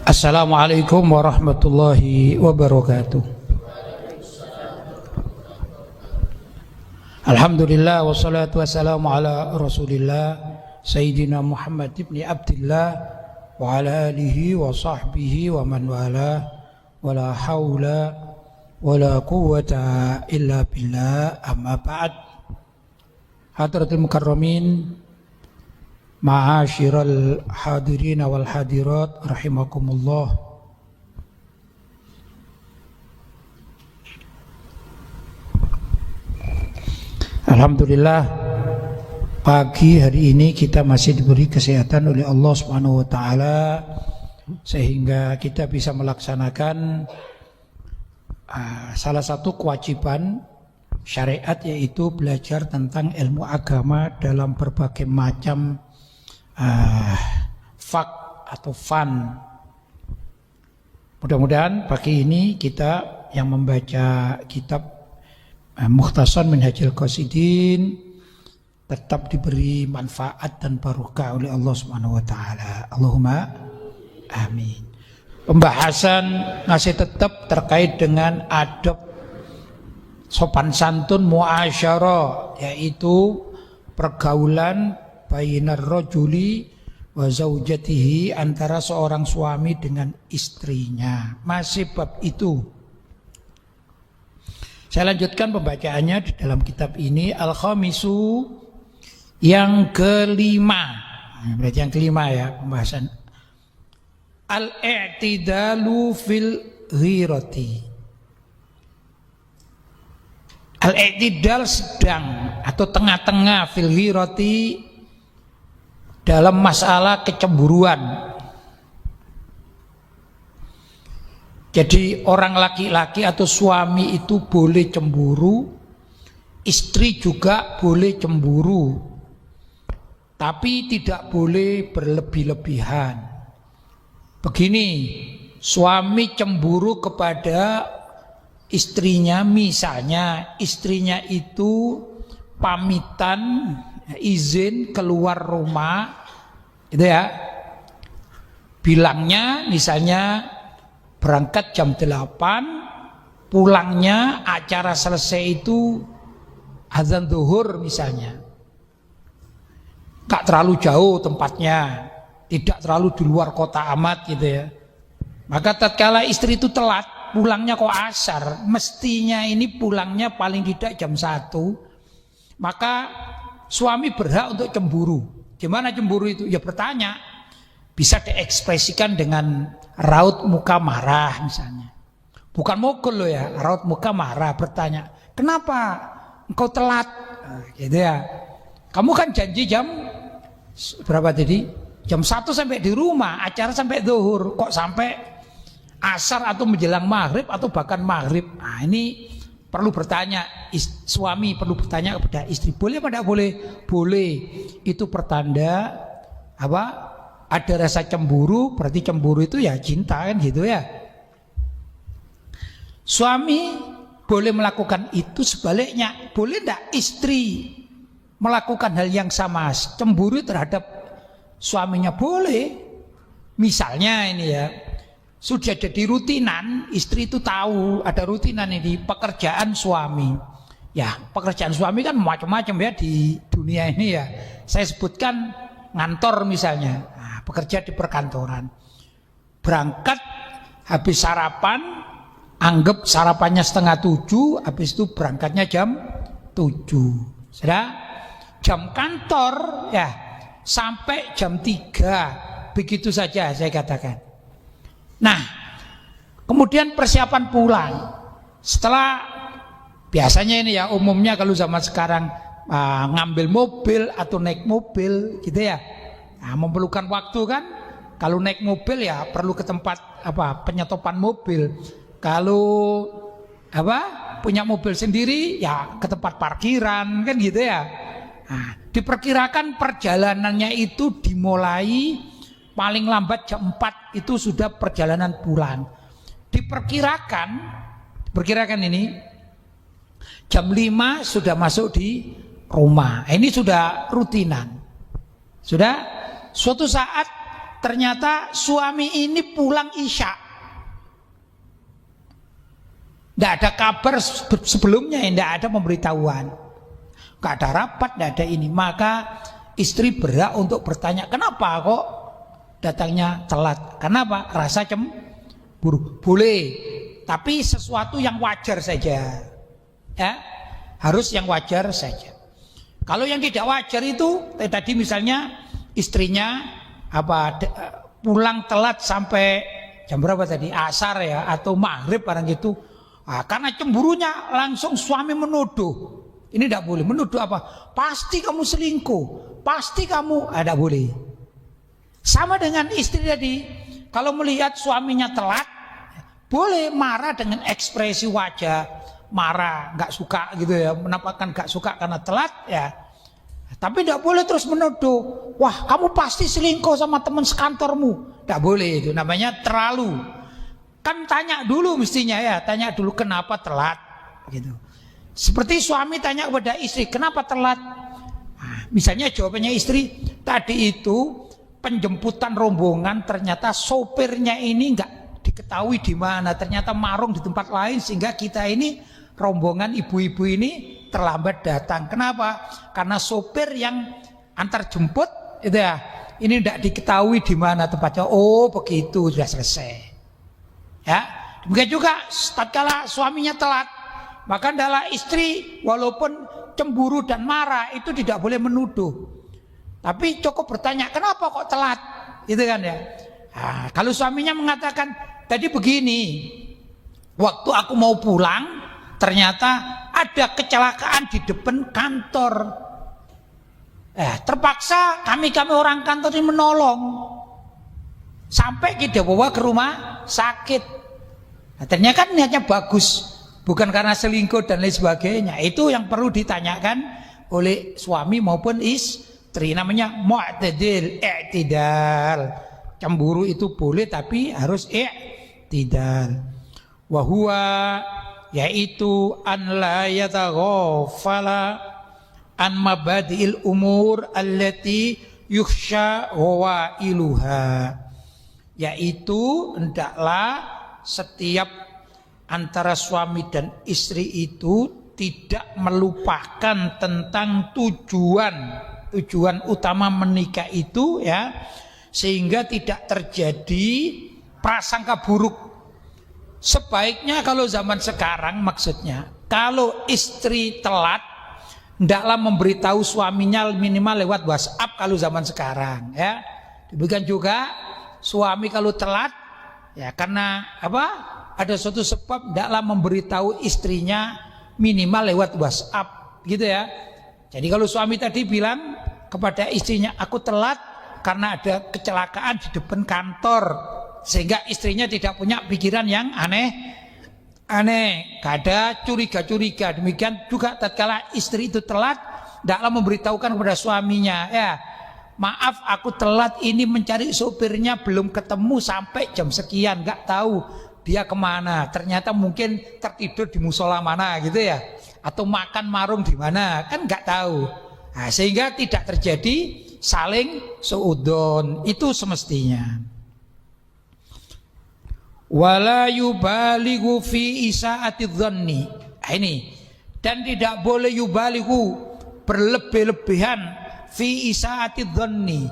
Assalamualaikum warahmatullahi wabarakatuh. Alhamdulillah wassalatu wassalamu ala Rasulillah Sayyidina Muhammad ibn Abdillah wa ala alihi wa sahbihi wa man wala wala hawla wala quwwata illa billah, amma ba'd. Hadratul mukarramin, ma'asyiral hadirin wal hadirat rahimakumullah. Alhamdulillah, pagi hari ini kita masih diberi kesehatan oleh Allah Subhanahu wa taala sehingga kita bisa melaksanakan salah satu kewajiban syariat, yaitu belajar tentang ilmu agama dalam berbagai macam fak atau fan. Mudah-mudahan pagi ini kita yang membaca kitab Mukhtasar Minhajul Qasidin tetap diberi manfaat dan barokah oleh Allah Subhanahu wa taala. Allahumma amin. Pembahasan masih tetap terkait dengan adab sopan santun muasyarah, yaitu pergaulan bainar rajuli wa zaujatihi, antara seorang suami dengan istrinya. Masih bab itu. Saya lanjutkan pembacaannya di dalam kitab ini. Al-Khamisu, yang kelima. Berarti yang kelima ya pembahasan. Al-i'tidalu fil ghirati. Al-i'tidal sedang atau tengah-tengah, fil ghirati dalam masalah kecemburuan. Jadi orang laki-laki atau suami itu boleh cemburu, istri juga boleh cemburu, tapi tidak boleh berlebih-lebihan. Begini, suami cemburu kepada istrinya, misalnya istrinya itu pamitan, izin keluar rumah, gitu ya. Bilangnya misalnya berangkat jam 8, pulangnya acara selesai itu azan zuhur misalnya. Gak terlalu jauh tempatnya, tidak terlalu di luar kota amat gitu ya. Maka tatkala istri itu telat, pulangnya kok asar, mestinya ini pulangnya paling tidak jam 1, maka suami berhak untuk cemburu. Gimana cemburu itu? Ya bertanya. Bisa diekspresikan dengan raut muka marah misalnya. Bukan mukul loh ya, raut muka marah, bertanya, kenapa engkau telat? Gitu ya. Kamu kan janji jam berapa tadi? Jam 1 sampai di rumah, acara sampai zuhur, kok sampai asar atau menjelang maghrib atau bahkan maghrib? Nah ini perlu bertanya, suami perlu bertanya kepada istri, boleh apa tidak boleh? Boleh. Itu pertanda apa? Ada rasa cemburu, berarti cemburu itu ya cinta kan gitu ya. Suami boleh melakukan itu, sebaliknya boleh tidak istri melakukan hal yang sama, cemburu terhadap suaminya? Boleh. Misalnya ini ya, sudah jadi rutinan, istri itu tahu ada rutinan ini pekerjaan suami. Ya pekerjaan suami kan macam-macam ya di dunia ini ya. Saya sebutkan ngantor misalnya. Bekerja di perkantoran, berangkat habis sarapan, anggap sarapannya 6:30, habis itu berangkatnya jam 7. Sudah jam kantor ya sampai jam 3, begitu saja saya katakan. Nah kemudian persiapan pulang, setelah biasanya ini ya umumnya kalau zaman sekarang ngambil mobil atau naik mobil gitu ya. Nah, memerlukan waktu kan. Kalau naik mobil ya perlu ke tempat penyetopan mobil. Kalau punya mobil sendiri ya ke tempat parkiran kan gitu ya. Nah, diperkirakan perjalanannya itu dimulai paling lambat jam 4 itu sudah perjalanan pulang. Diperkirakan ini jam 5 sudah masuk di rumah. Ini sudah rutinan. Sudah suatu saat ternyata suami ini pulang isya. Tidak ada kabar sebelumnya, tidak ada pemberitahuan, tidak ada rapat, tidak ada ini. Maka istri berhak untuk bertanya, kenapa kok datangnya telat? Kenapa? Rasa cemburu. Boleh, tapi sesuatu yang wajar saja. Ya, harus yang wajar saja. Kalau yang tidak wajar itu tadi misalnya istrinya pulang telat sampai jam berapa tadi? Asar ya, atau maghrib barang gitu. Karena cemburunya langsung suami menuduh. Ini tidak boleh. Menuduh apa? Pasti kamu selingkuh. Pasti kamu tidak boleh. Sama dengan istri tadi. Kalau melihat suaminya telat, boleh marah dengan ekspresi wajah. Marah, nggak suka gitu ya, menampakkan nggak suka karena telat ya. Tapi tidak boleh terus menuduh, wah kamu pasti selingkuh sama teman sekantormu. Tidak boleh, itu namanya terlalu. Kan tanya dulu mestinya ya, tanya dulu kenapa telat gitu. Seperti suami tanya kepada istri, kenapa telat? Misalnya jawabannya istri, tadi itu penjemputan rombongan, ternyata sopirnya ini nggak diketahui di mana, ternyata marung di tempat lain sehingga kita ini rombongan ibu-ibu ini terlambat datang. Kenapa? Karena sopir yang antar jemput itu ya, ini tidak diketahui di mana tempatnya. Oh begitu, sudah selesai. Ya, demikian juga tatkala suaminya telat, maka adalah istri walaupun cemburu dan marah itu tidak boleh menuduh, tapi cukup bertanya kenapa kok telat, gitu kan ya. Kalau suaminya mengatakan tadi begini, waktu aku mau pulang ternyata ada kecelakaan di depan kantor. Terpaksa kami orang kantor ini menolong sampai kita bawa ke rumah sakit. Ternyata kan niatnya bagus, bukan karena selingkuh dan lain sebagainya. Itu yang perlu ditanyakan oleh suami maupun istri. Namanya mu'tadil, i'tidal. Cemburu itu boleh tapi harus i'tidal. Wa huwa, yaitu an la yataghafala an mabadi'il umur allati yukhsha wailuha, yaitu hendaklah setiap antara suami dan istri itu tidak melupakan tentang tujuan utama menikah itu ya, sehingga tidak terjadi prasangka buruk. Sebaiknya kalau zaman sekarang, maksudnya kalau istri telat hendaklah memberitahu suaminya minimal lewat WhatsApp kalau zaman sekarang ya. Demikian juga suami kalau telat ya karena ada suatu sebab hendaklah memberitahu istrinya minimal lewat WhatsApp gitu ya. Jadi kalau suami tadi bilang kepada istrinya aku telat karena ada kecelakaan di depan kantor, sehingga istrinya tidak punya pikiran yang aneh, gak ada curiga-curiga. Demikian juga tatkala istri itu telat, hendaklah memberitahukan kepada suaminya, ya maaf aku telat ini mencari sopirnya belum ketemu sampai jam sekian, gak tahu dia kemana. Ternyata mungkin tertidur di musola mana gitu ya, atau makan marung di mana, kan gak tahu. Nah, sehingga tidak terjadi saling suudon, itu semestinya. Wala yubalighu fi isaati dhanni. Ini, dan tidak boleh yubalighu berlebih-lebihan fi isaati dhanni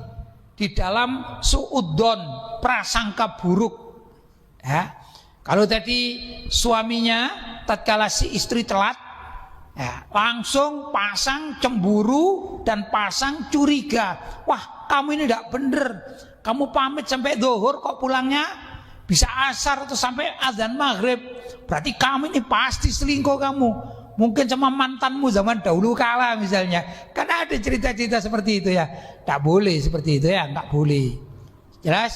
di dalam suudzon, prasangka buruk ya. Kalau tadi suaminya tatkala si istri telat ya, langsung pasang cemburu dan pasang curiga. Wah kamu ini tidak bener, kamu pamit sampai zuhur kok pulangnya bisa asar atau sampai azan maghrib, berarti kamu ini pasti selingkuh kamu, mungkin sama mantanmu zaman dahulu kala misalnya. Karena ada cerita-cerita seperti itu ya. Tak boleh seperti itu ya, nggak boleh. Jelas?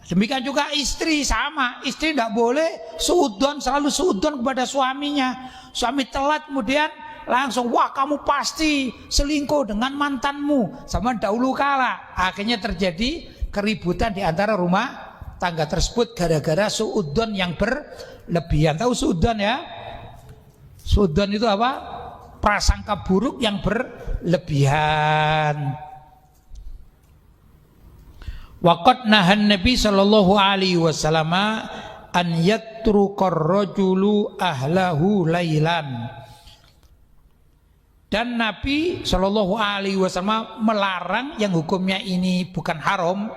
Demikian juga istri sama, istri tidak boleh suudon, selalu suudon kepada suaminya. Suami telat kemudian langsung wah kamu pasti selingkuh dengan mantanmu zaman dahulu kala. Akhirnya terjadi keributan di antara rumah tangga tersebut gara-gara suudon yang berlebihan. Tahu suudon ya? Suudon itu apa? Prasangka buruk yang berlebihan. Waqad nahan Nabi sallallahu alaihi wasallam an yatrukar rajulu ahlahu lailan. Dan Nabi sallallahu alaihi wasallam melarang yang hukumnya ini bukan haram,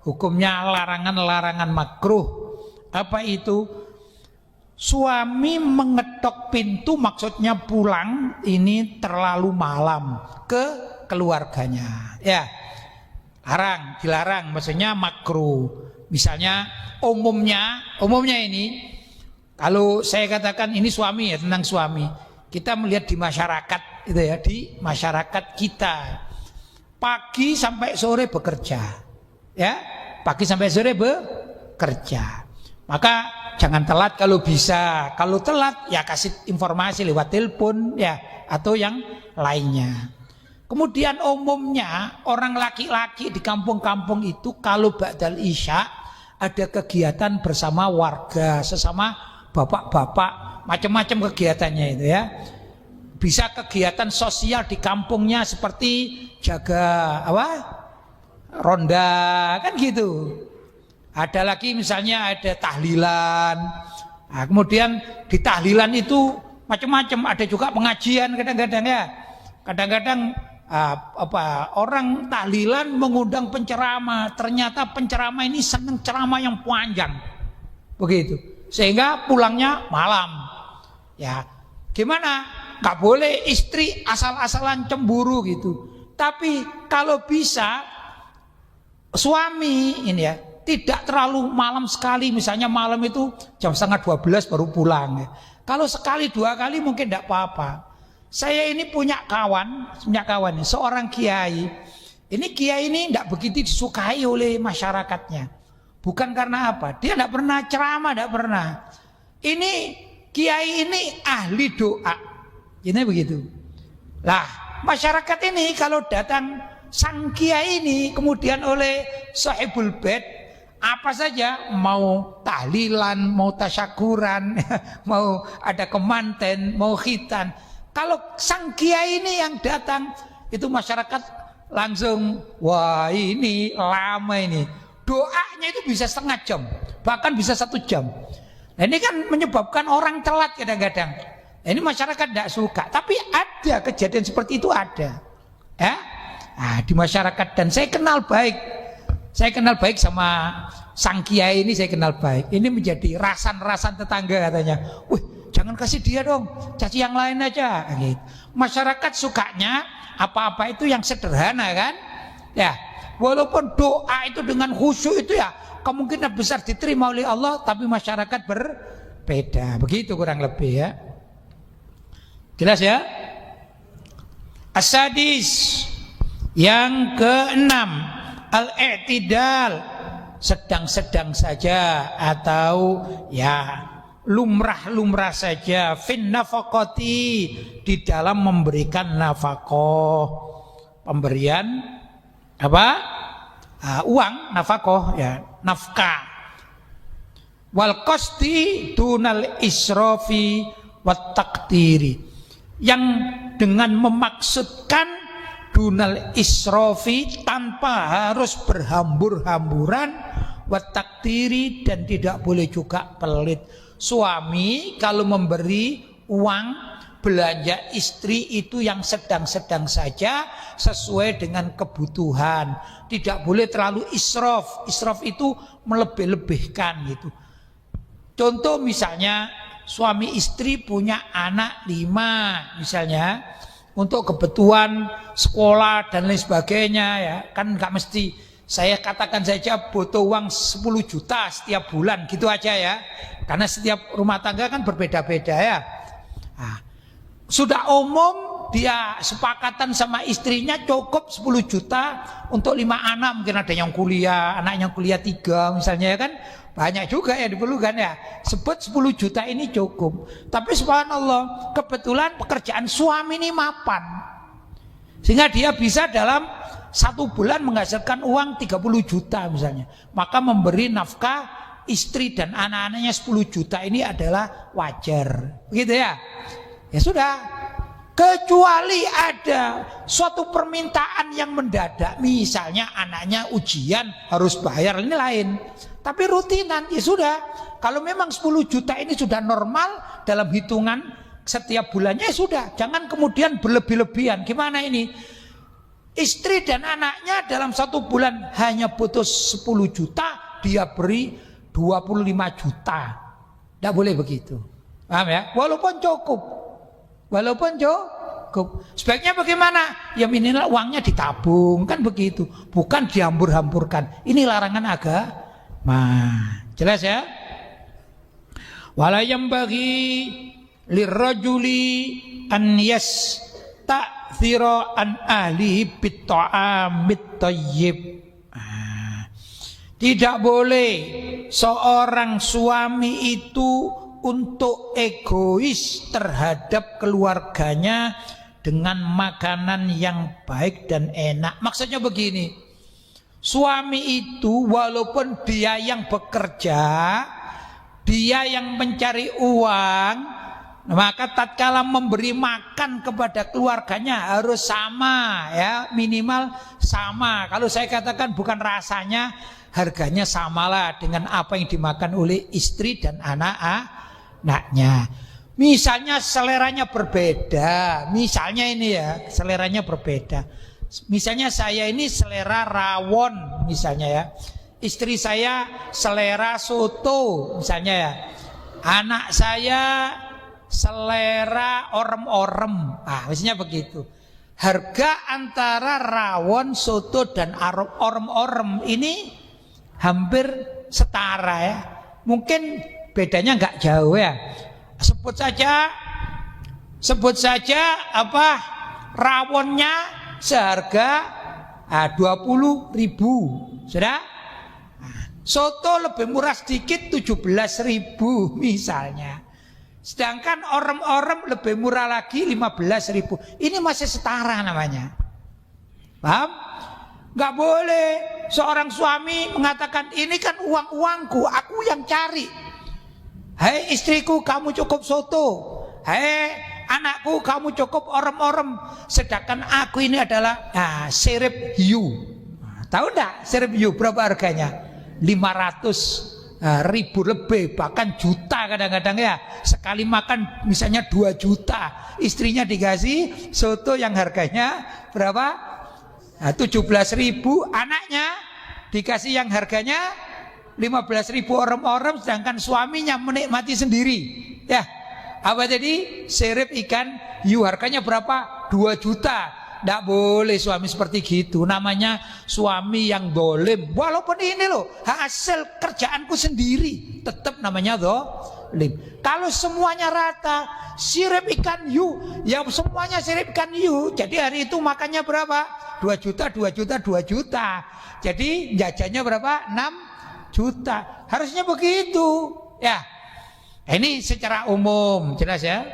hukumnya larangan-larangan makruh. Apa itu? Suami mengetok pintu, maksudnya pulang ini terlalu malam ke keluarganya. Ya. Dilarang, maksudnya makruh. Misalnya umumnya ini, kalau saya katakan ini suami ya, tentang suami, kita melihat di masyarakat itu ya, di masyarakat kita pagi sampai sore bekerja, ya, pagi sampai sore bekerja. Maka jangan telat kalau bisa. Kalau telat ya kasih informasi lewat telepon ya, atau yang lainnya. Kemudian umumnya orang laki-laki di kampung-kampung itu kalau ba'dal isya ada kegiatan bersama warga, sesama bapak-bapak, macam-macam kegiatannya itu ya. Bisa kegiatan sosial di kampungnya seperti jaga ronda kan gitu. Ada lagi misalnya ada tahlilan. Nah, kemudian di tahlilan itu macam-macam, ada juga pengajian kadang-kadang ya. Kadang-kadang orang tahlilan mengundang penceramah, ternyata penceramah ini senang ceramah yang panjang, begitu, sehingga pulangnya malam. Ya, gimana? Gak boleh istri asal-asalan cemburu gitu. Tapi kalau bisa suami ini ya tidak terlalu malam sekali, misalnya malam itu jam 11:30 baru pulang. Ya. Kalau sekali dua kali mungkin tidak apa-apa. Saya ini punya kawan seorang kiai. Ini kiai ini tidak begitu disukai oleh masyarakatnya. Bukan karena apa? Dia tidak pernah ceramah, tidak pernah. Ini kiai ini ahli doa. Ini begitu. Lah, masyarakat ini kalau datang sang kiai ini kemudian oleh sahibul bait, apa saja, mau tahlilan, mau tasyakuran, mau ada kemanten, mau khitan. Kalau sang kiai ini yang datang, itu masyarakat langsung, wah ini lama ini. Doanya itu bisa setengah jam, bahkan bisa 1 jam. Nah, ini kan menyebabkan orang telat kadang-kadang. Nah, ini masyarakat tidak suka. Tapi ada kejadian seperti itu ada. Ya? Nah, di masyarakat, dan saya kenal baik. Saya kenal baik sama sang kiai ini, saya kenal baik. Ini menjadi rasan-rasan tetangga katanya. Wih, jangan kasih dia dong, kasih yang lain aja. Gitu. Masyarakat sukanya apa-apa itu yang sederhana kan? Ya, walaupun doa itu dengan khusyuk itu ya kemungkinan besar diterima oleh Allah, tapi masyarakat berbeda. Begitu kurang lebih ya. Jelas ya? As-sadis yang ke-6, al-i'tidal, sedang-sedang saja atau ya lumrah-lumrah saja, fin nafaqati, di dalam memberikan nafkah, pemberian apa? Uang, nafkah ya, nafkah. Wal qasdi dunal israfi wat taqdiri, yang dengan memaksudkan dunal israfi, tanpa harus berhambur-hamburan, wat taqdiri, dan tidak boleh juga pelit. Suami kalau memberi uang belanja istri itu yang sedang-sedang saja sesuai dengan kebutuhan. Tidak boleh terlalu israf. Israf itu melebih-lebihkan gitu. Contoh misalnya suami istri punya anak 5 misalnya, untuk kebutuhan sekolah dan lain sebagainya ya, kan nggak mesti. Saya katakan saja butuh uang 10 juta setiap bulan gitu aja ya. Karena setiap rumah tangga kan berbeda-beda ya. Nah, sudah umum dia sepakatan sama istrinya cukup 10 juta untuk 5 anak. Mungkin ada yang kuliah, anaknya kuliah 3 misalnya ya kan. Banyak juga ya diperlukan ya. Sebut 10 juta ini cukup. Tapi subhanallah, kebetulan pekerjaan suami ini mapan. Sehingga dia bisa dalam 1 bulan menghasilkan uang 30 juta misalnya. Maka memberi nafkah istri dan anak-anaknya 10 juta ini adalah wajar. Begitu ya. Ya sudah. Kecuali ada suatu permintaan yang mendadak, misalnya anaknya ujian harus bayar, ini lain. Tapi rutinan ya sudah. Kalau memang 10 juta ini sudah normal dalam hitungan setiap bulannya, ya sudah. Jangan kemudian berlebih-lebihan. Gimana ini? Istri dan anaknya dalam 1 bulan hanya butuh 10 juta, dia beri 25 juta. Tidak boleh begitu. Paham ya? Walaupun cukup. Sebaiknya bagaimana? Ya minimal uangnya ditabung, kan begitu. Bukan dihambur-hamburkan. Ini larangan agama. Jelas ya? Wala yambaghi lirrajuli an yasta'thira an ahlihi bit-ta'amit thayyib. Tidak boleh seorang suami itu untuk egois terhadap keluarganya dengan makanan yang baik dan enak. Maksudnya begini, suami itu walaupun dia yang bekerja, dia yang mencari uang, maka tatkala memberi makan kepada keluarganya harus sama ya, minimal sama. Kalau saya katakan bukan rasanya, harganya samalah dengan apa yang dimakan oleh istri dan anaknya. Misalnya seleranya berbeda, misalnya ini ya, seleranya berbeda. Misalnya saya ini selera rawon misalnya ya, istri saya selera soto misalnya ya, anak saya selera orem-orem. Misalnya begitu. Harga antara rawon, soto dan orem-orem ini hampir setara ya. Mungkin bedanya nggak jauh ya. Sebut saja apa, rawonnya seharga 20.000, sudah. Soto lebih murah sedikit 17.000 misalnya. Sedangkan orem-orem lebih murah lagi 15.000. Ini masih setara namanya. Paham? Gak boleh seorang suami mengatakan ini kan uang-uangku, aku yang cari. Hai istriku, kamu cukup soto. Hai anakku, kamu cukup orem-orem. Sedangkan aku ini adalah sirip hiu. Tahu enggak sirip hiu berapa harganya? 500.000 lebih, bahkan juta kadang-kadang ya. Sekali makan misalnya 2 juta. Istrinya dikasih soto yang harganya berapa? 17.000. Anaknya dikasih yang harganya 15.000 orem-orem, sedangkan suaminya menikmati sendiri. Ya, apa jadi? Sirip ikan hiu harganya berapa? 2 juta. Tidak boleh suami seperti gitu. Namanya suami yang dolim. Walaupun ini loh hasil kerjaanku sendiri, tetap namanya dolim. Kalau semuanya rata, sirip ikan hiu, ya semuanya sirip ikan hiu. Jadi hari itu makannya berapa? 2 juta, 2 juta, 2 juta. Jadi jajannya berapa? 6 juta. Harusnya begitu. Ya. Ini secara umum, jelas ya.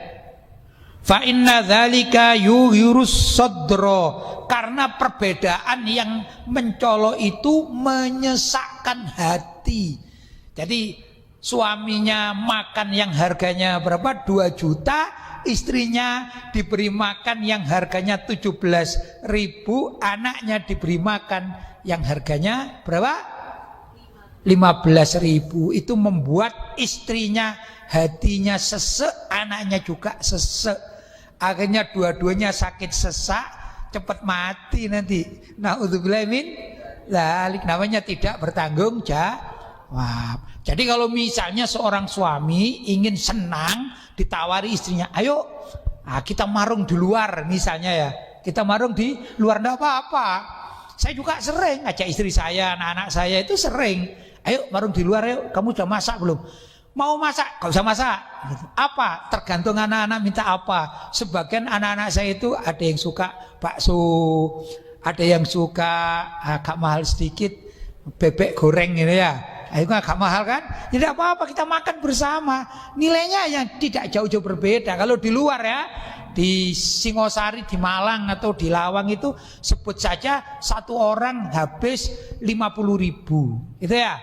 Fa inna dzalika yuhirus sadra, karena perbedaan yang mencolok itu menyesakkan hati. Jadi suaminya makan yang harganya berapa? 2 juta, istrinya diberi makan yang harganya 17.000, anaknya diberi makan yang harganya berapa? 15.000. Itu membuat istrinya hatinya sesek, anaknya juga sesek. Akhirnya dua-duanya sakit sesak, cepat mati nanti. Naudzubillah min dzalik, namanya tidak bertanggung jawab. Jadi kalau misalnya seorang suami ingin senang, ditawari istrinya, ayo kita marung di luar misalnya ya. Kita marung di luar, enggak apa-apa. Saya juga sering ngajak istri saya, anak-anak saya itu sering. Ayo marung di luar, ayo. Kamu sudah masak belum? Mau masak, gak usah masak. Apa? Tergantung anak-anak minta apa. Sebagian anak-anak saya itu ada yang suka bakso, ada yang suka agak mahal sedikit bebek goreng gitu ya. Itu agak mahal kan? Tidak apa-apa, kita makan bersama. Nilainya yang tidak jauh-jauh berbeda. Kalau di luar ya, di Singosari, di Malang atau di Lawang itu sebut saja satu orang habis 50.000. Itu ya.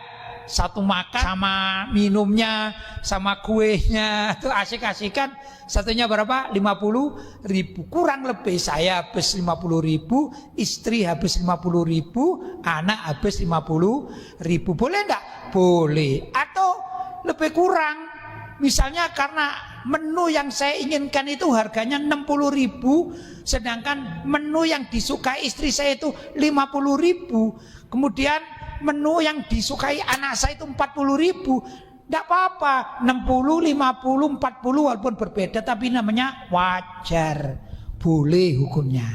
satu makan sama minumnya sama kuenya itu asik-asikan, satunya berapa? 50.000 kurang lebih. Saya habis 50.000, istri habis 50.000, anak habis 50.000. Boleh enggak? Boleh. Atau lebih kurang, misalnya karena menu yang saya inginkan itu harganya 60.000, sedangkan menu yang disukai istri saya itu 50.000, kemudian menu yang disukai anak saya itu 40.000, tidak apa-apa. 60, 50, 40 walaupun berbeda tapi namanya wajar, boleh hukumnya.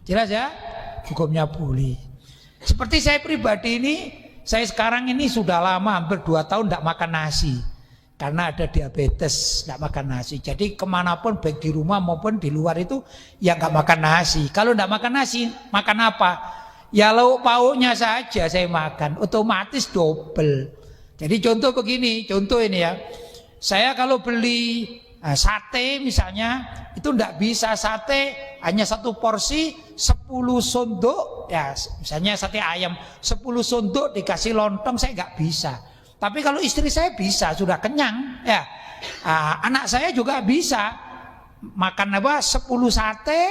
Jelas ya? Hukumnya boleh. Seperti saya pribadi ini, saya sekarang ini sudah lama, hampir 2 tahun tidak makan nasi karena ada diabetes, tidak makan nasi. Jadi kemanapun baik di rumah maupun di luar itu ya nggak makan nasi. Kalau tidak makan nasi, makan apa? Ya lauk pauknya saja saya makan, otomatis double. Jadi contoh begini, contoh ini ya. Saya kalau beli sate misalnya, itu tidak bisa sate hanya 1 porsi 10 sondok. Ya misalnya sate ayam 10 sondok dikasih lontong, saya nggak bisa. Tapi kalau istri saya bisa, sudah kenyang. Ya, anak saya juga bisa makan 10 sate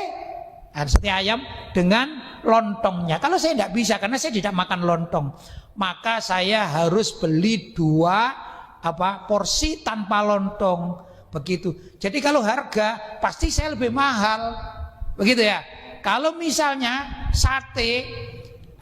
ayam dengan lontongnya. Kalau saya tidak bisa karena saya tidak makan lontong, maka saya harus beli 2 porsi tanpa lontong. Begitu. Jadi kalau harga pasti saya lebih mahal. Begitu ya. Kalau misalnya sate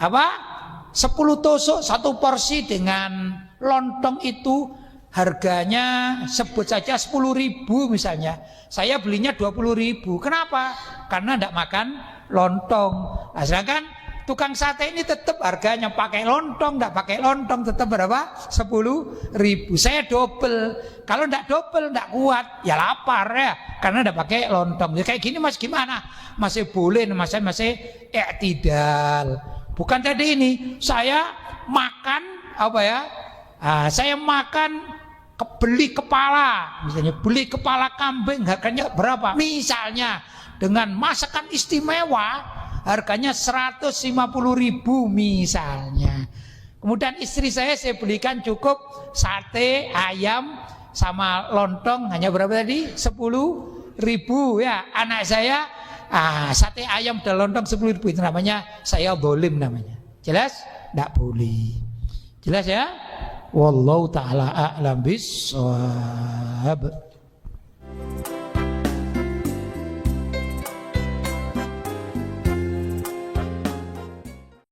10 tusuk 1 porsi dengan lontong itu harganya sebut saja 10.000 misalnya, saya belinya 20.000. Kenapa? Karena tidak makan lontong. Nah, sedangkan tukang sate ini tetap harganya pakai lontong, tidak pakai lontong tetap berapa? 10.000. Saya double. Kalau tidak double tidak kuat, ya lapar ya, karena tidak pakai lontong. Ya, kayak gini mas gimana? Masih boleh, masih i'tidal. Bukan tadi ini saya makan saya makan beli kepala, misalnya beli kepala kambing harganya berapa? Misalnya dengan masakan istimewa harganya 150.000 misalnya. Kemudian istri saya belikan cukup sate ayam sama lontong hanya berapa tadi? 10.000 ya. Anak saya sate ayam dan lontong 10.000, itu namanya saya zalim namanya. Jelas? Tidak boleh. Jelas ya? Wallahu ta'ala a'lam bissawab.